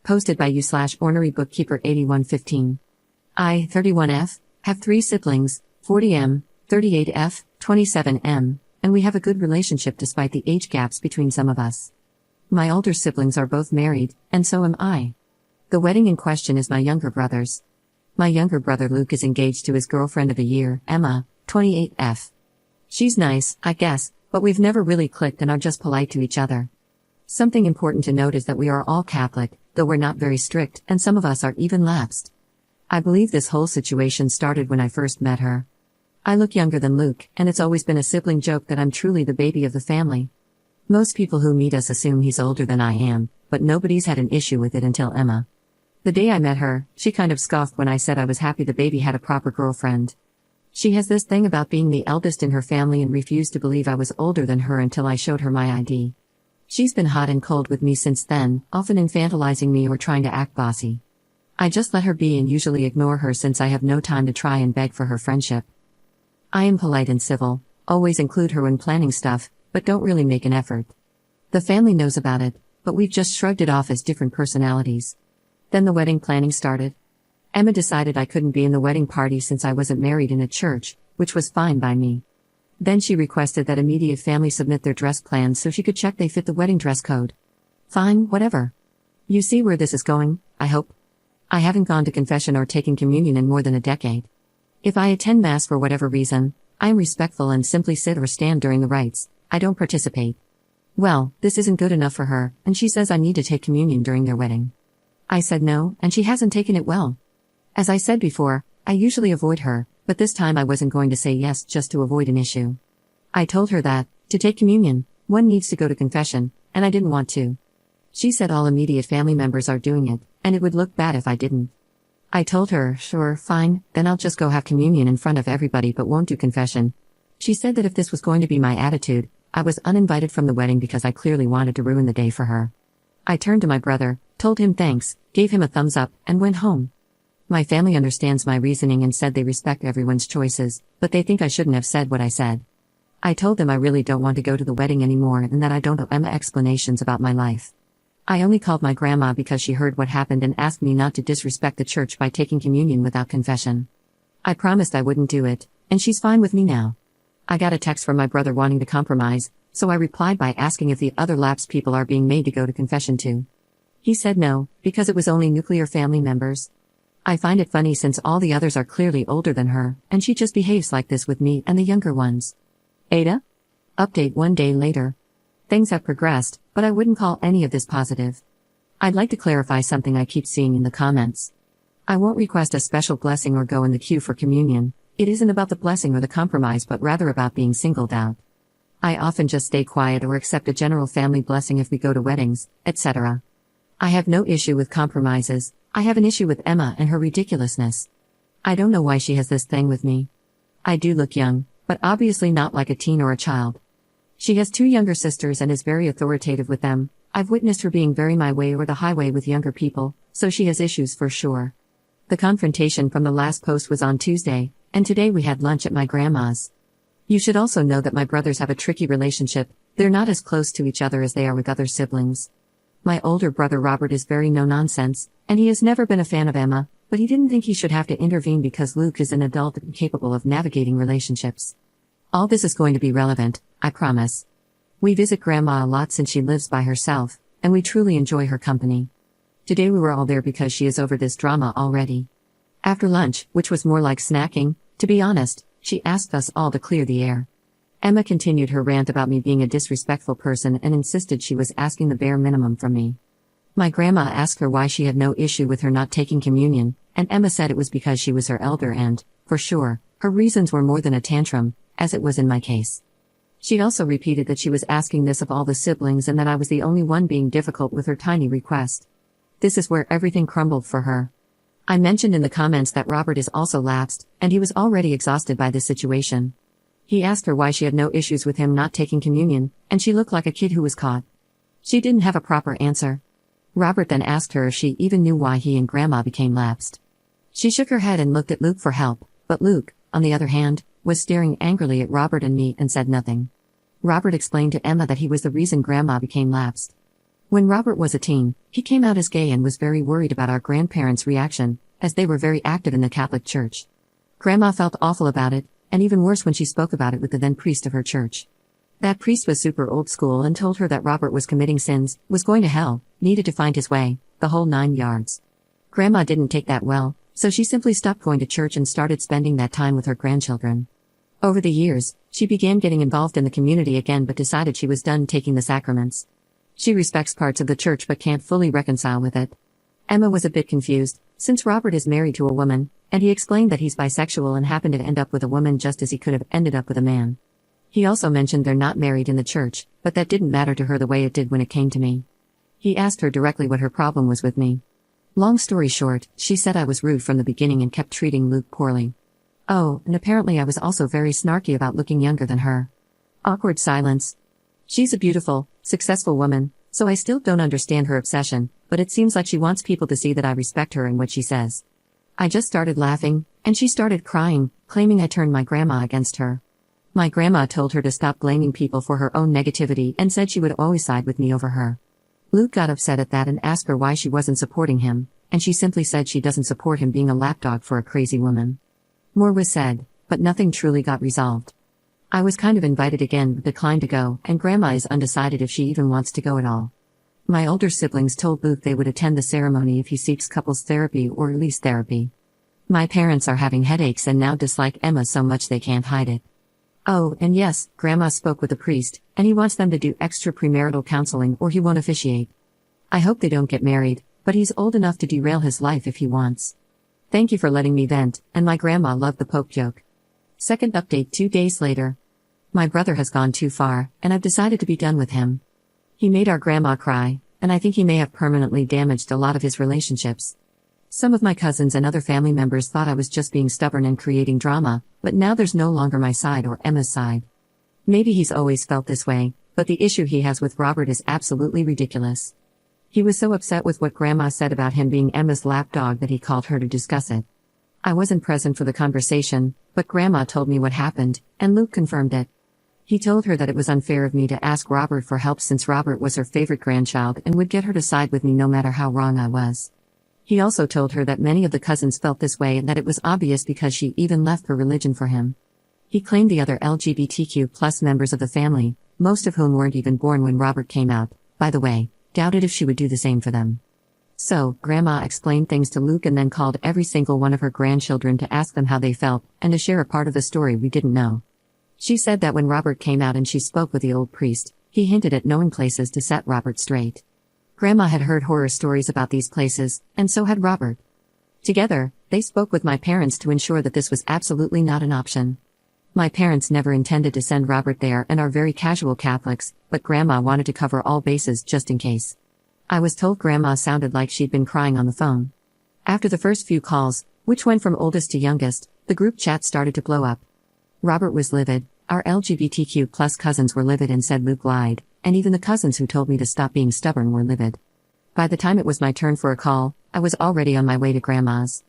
Posted by you/ornery bookkeeper 8115. I, 31F, have 3 siblings, 40M, 38F, 27M, and we have a good relationship despite the age gaps between some of us. My older siblings are both married, and so am I. The wedding in question is my younger brother's. My younger brother Luke is engaged to his girlfriend of a year, Emma, 28F. She's nice, I guess, but we've never really clicked and are just polite to each other. Something important to note is that we are all Catholic, though we're not very strict, and some of us are even lapsed. I believe this whole situation started when I first met her. I look younger than Luke, and it's always been a sibling joke that I'm truly the baby of the family. Most people who meet us assume he's older than I am, but nobody's had an issue with it until Emma. The day I met her, she kind of scoffed when I said I was happy the baby had a proper girlfriend. She has this thing about being the eldest in her family and refused to believe I was older than her until I showed her my ID. She's been hot and cold with me since then, often infantilizing me or trying to act bossy. I just let her be and usually ignore her since I have no time to try and beg for her friendship. I am polite and civil, always include her when planning stuff, but don't really make an effort. The family knows about it, but we've just shrugged it off as different personalities. Then the wedding planning started. Emma decided I couldn't be in the wedding party since I wasn't married in a church, which was fine by me. Then she requested that immediate family submit their dress plans so she could check they fit the wedding dress code. Fine, whatever. You see where this is going, I hope? I haven't gone to confession or taken communion in more than a decade. If I attend Mass for whatever reason, I am respectful and simply sit or stand during the rites. I don't participate. Well, this isn't good enough for her, and she says I need to take communion during their wedding. I said no, and she hasn't taken it well. As I said before, I usually avoid her, but this time I wasn't going to say yes just to avoid an issue. I told her that, to take communion, one needs to go to confession, and I didn't want to. She said all immediate family members are doing it, and it would look bad if I didn't. I told her, sure, fine, then I'll just go have communion in front of everybody but won't do confession. She said that if this was going to be my attitude, I was uninvited from the wedding because I clearly wanted to ruin the day for her. I turned to my brother, told him thanks, gave him a thumbs up, and went home. My family understands my reasoning and said they respect everyone's choices, but they think I shouldn't have said what I said. I told them I really don't want to go to the wedding anymore and that I don't owe Emma explanations about my life. I only called my grandma because she heard what happened and asked me not to disrespect the church by taking communion without confession. I promised I wouldn't do it, and she's fine with me now. I got a text from my brother wanting to compromise, so I replied by asking if the other lapsed people are being made to go to confession too. He said no, because it was only nuclear family members. I find it funny since all the others are clearly older than her, and she just behaves like this with me and the younger ones. Ada? Update 1 day later. Things have progressed, but I wouldn't call any of this positive. I'd like to clarify something I keep seeing in the comments. I won't request a special blessing or go in the queue for communion. It isn't about the blessing or the compromise but rather about being singled out. I often just stay quiet or accept a general family blessing if we go to weddings, etc. I have no issue with compromises. I have an issue with Emma and her ridiculousness. I don't know why she has this thing with me. I do look young, but obviously not like a teen or a child. She has 2 younger sisters and is very authoritative with them. I've witnessed her being very my way or the highway with younger people, so she has issues for sure. The confrontation from the last post was on Tuesday, and today we had lunch at my grandma's. You should also know that my brothers have a tricky relationship. They're not as close to each other as they are with other siblings. My older brother Robert is very no-nonsense, and he has never been a fan of Emma, but he didn't think he should have to intervene because Luke is an adult and capable of navigating relationships. All this is going to be relevant, I promise. We visit Grandma a lot since she lives by herself, and we truly enjoy her company. Today we were all there because she is over this drama already. After lunch, which was more like snacking, to be honest, she asked us all to clear the air. Emma continued her rant about me being a disrespectful person and insisted she was asking the bare minimum from me. My grandma asked her why she had no issue with her not taking communion, and Emma said it was because she was her elder and, for sure, her reasons were more than a tantrum, as it was in my case. She also repeated that she was asking this of all the siblings and that I was the only one being difficult with her tiny request. This is where everything crumbled for her. I mentioned in the comments that Robert is also lapsed, and he was already exhausted by this situation. He asked her why she had no issues with him not taking communion, and she looked like a kid who was caught. She didn't have a proper answer. Robert then asked her if she even knew why he and Grandma became lapsed. She shook her head and looked at Luke for help, but Luke, on the other hand, was staring angrily at Robert and me and said nothing. Robert explained to Emma that he was the reason Grandma became lapsed. When Robert was a teen, he came out as gay and was very worried about our grandparents' reaction, as they were very active in the Catholic Church. Grandma felt awful about it, and even worse when she spoke about it with the then priest of her church. That priest was super old school and told her that Robert was committing sins, was going to hell, needed to find his way, the whole 9 yards. Grandma didn't take that well, so she simply stopped going to church and started spending that time with her grandchildren. Over the years, she began getting involved in the community again but decided she was done taking the sacraments. She respects parts of the church but can't fully reconcile with it. Emma was a bit confused, since Robert is married to a woman, and he explained that he's bisexual and happened to end up with a woman just as he could have ended up with a man. He also mentioned they're not married in the church, but that didn't matter to her the way it did when it came to me. He asked her directly what her problem was with me. Long story short, she said I was rude from the beginning and kept treating Luke poorly. Oh, and apparently I was also very snarky about looking younger than her. Awkward silence. She's a beautiful, successful woman, so I still don't understand her obsession, but it seems like she wants people to see that I respect her and what she says. I just started laughing, and she started crying, claiming I turned my grandma against her. My grandma told her to stop blaming people for her own negativity and said she would always side with me over her. Luke got upset at that and asked her why she wasn't supporting him, and she simply said she doesn't support him being a lapdog for a crazy woman. More was said, but nothing truly got resolved. I was kind of invited again but declined to go, and Grandma is undecided if she even wants to go at all. My older siblings told Luke they would attend the ceremony if he seeks couples therapy or at least therapy. My parents are having headaches and now dislike Emma so much they can't hide it. Oh, and yes, Grandma spoke with the priest, and he wants them to do extra premarital counseling or he won't officiate. I hope they don't get married, but he's old enough to derail his life if he wants. Thank you for letting me vent, and my grandma loved the Pope joke. Second update 2 days later. My brother has gone too far, and I've decided to be done with him. He made our grandma cry, and I think he may have permanently damaged a lot of his relationships. Some of my cousins and other family members thought I was just being stubborn and creating drama, but now there's no longer my side or Emma's side. Maybe he's always felt this way, but the issue he has with Robert is absolutely ridiculous. He was so upset with what Grandma said about him being Emma's lapdog that he called her to discuss it. I wasn't present for the conversation, but Grandma told me what happened, and Luke confirmed it. He told her that it was unfair of me to ask Robert for help since Robert was her favorite grandchild and would get her to side with me no matter how wrong I was. He also told her that many of the cousins felt this way and that it was obvious because she even left her religion for him. He claimed the other LGBTQ+ members of the family, most of whom weren't even born when Robert came out, by the way, doubted if she would do the same for them. So, Grandma explained things to Luke and then called every single one of her grandchildren to ask them how they felt and to share a part of the story we didn't know. She said that when Robert came out and she spoke with the old priest, he hinted at knowing places to set Robert straight. Grandma had heard horror stories about these places, and so had Robert. Together, they spoke with my parents to ensure that this was absolutely not an option. My parents never intended to send Robert there and are very casual Catholics, but Grandma wanted to cover all bases just in case. I was told Grandma sounded like she'd been crying on the phone. After the first few calls, which went from oldest to youngest, the group chat started to blow up. Robert was livid, our LGBTQ+ cousins were livid and said Luke lied, and even the cousins who told me to stop being stubborn were livid. By the time it was my turn for a call, I was already on my way to Grandma's.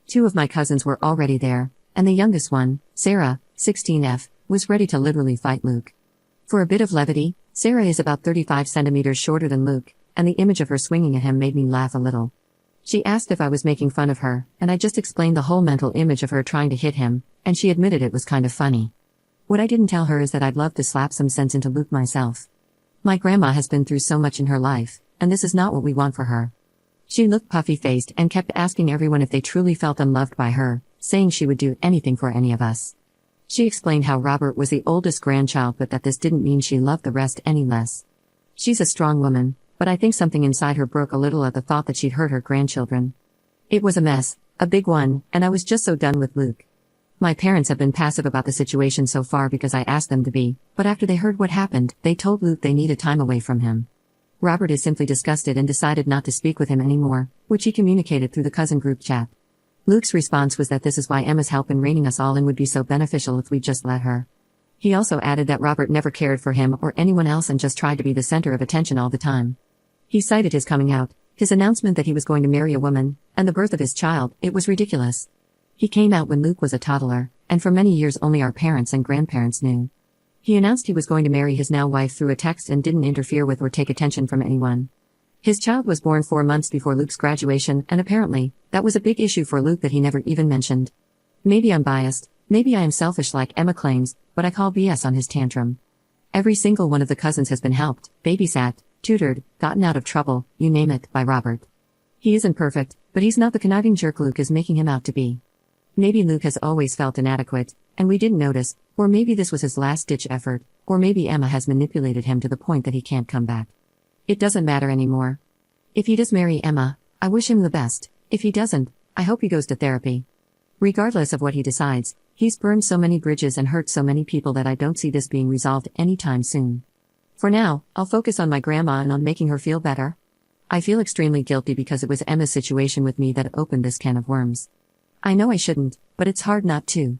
2 of my cousins were already there, and the youngest one, Sarah, 16F, was ready to literally fight Luke. For a bit of levity, Sarah is about 35 centimeters shorter than Luke, and the image of her swinging at him made me laugh a little. She asked if I was making fun of her, and I just explained the whole mental image of her trying to hit him, and she admitted it was kind of funny. What I didn't tell her is that I'd love to slap some sense into Luke myself. My grandma has been through so much in her life, and this is not what we want for her. She looked puffy-faced and kept asking everyone if they truly felt unloved by her, saying she would do anything for any of us. She explained how Robert was the oldest grandchild but that this didn't mean she loved the rest any less. She's a strong woman, but I think something inside her broke a little at the thought that she'd hurt her grandchildren. It was a mess, a big one, and I was just so done with Luke. My parents have been passive about the situation so far because I asked them to be, but after they heard what happened, they told Luke they needed time away from him. Robert is simply disgusted and decided not to speak with him anymore, which he communicated through the cousin group chat. Luke's response was that this is why Emma's help in reining us all in would be so beneficial if we just let her. He also added that Robert never cared for him or anyone else and just tried to be the center of attention all the time. He cited his coming out, his announcement that he was going to marry a woman, and the birth of his child. It was ridiculous. He came out when Luke was a toddler, and for many years only our parents and grandparents knew. He announced he was going to marry his now wife through a text and didn't interfere with or take attention from anyone. His child was born 4 months before Luke's graduation, and apparently, that was a big issue for Luke that he never even mentioned. Maybe I'm biased, maybe I am selfish like Emma claims, but I call BS on his tantrum. Every single one of the cousins has been helped, babysat, tutored, gotten out of trouble, you name it, by Robert. He isn't perfect, but he's not the conniving jerk Luke is making him out to be. Maybe Luke has always felt inadequate, and we didn't notice, or maybe this was his last-ditch effort, or maybe Emma has manipulated him to the point that he can't come back. It doesn't matter anymore. If he does marry Emma, I wish him the best. If he doesn't, I hope he goes to therapy. Regardless of what he decides, he's burned so many bridges and hurt so many people that I don't see this being resolved anytime soon. For now, I'll focus on my grandma and on making her feel better. I feel extremely guilty because it was Emma's situation with me that opened this can of worms. I know I shouldn't, but it's hard not to.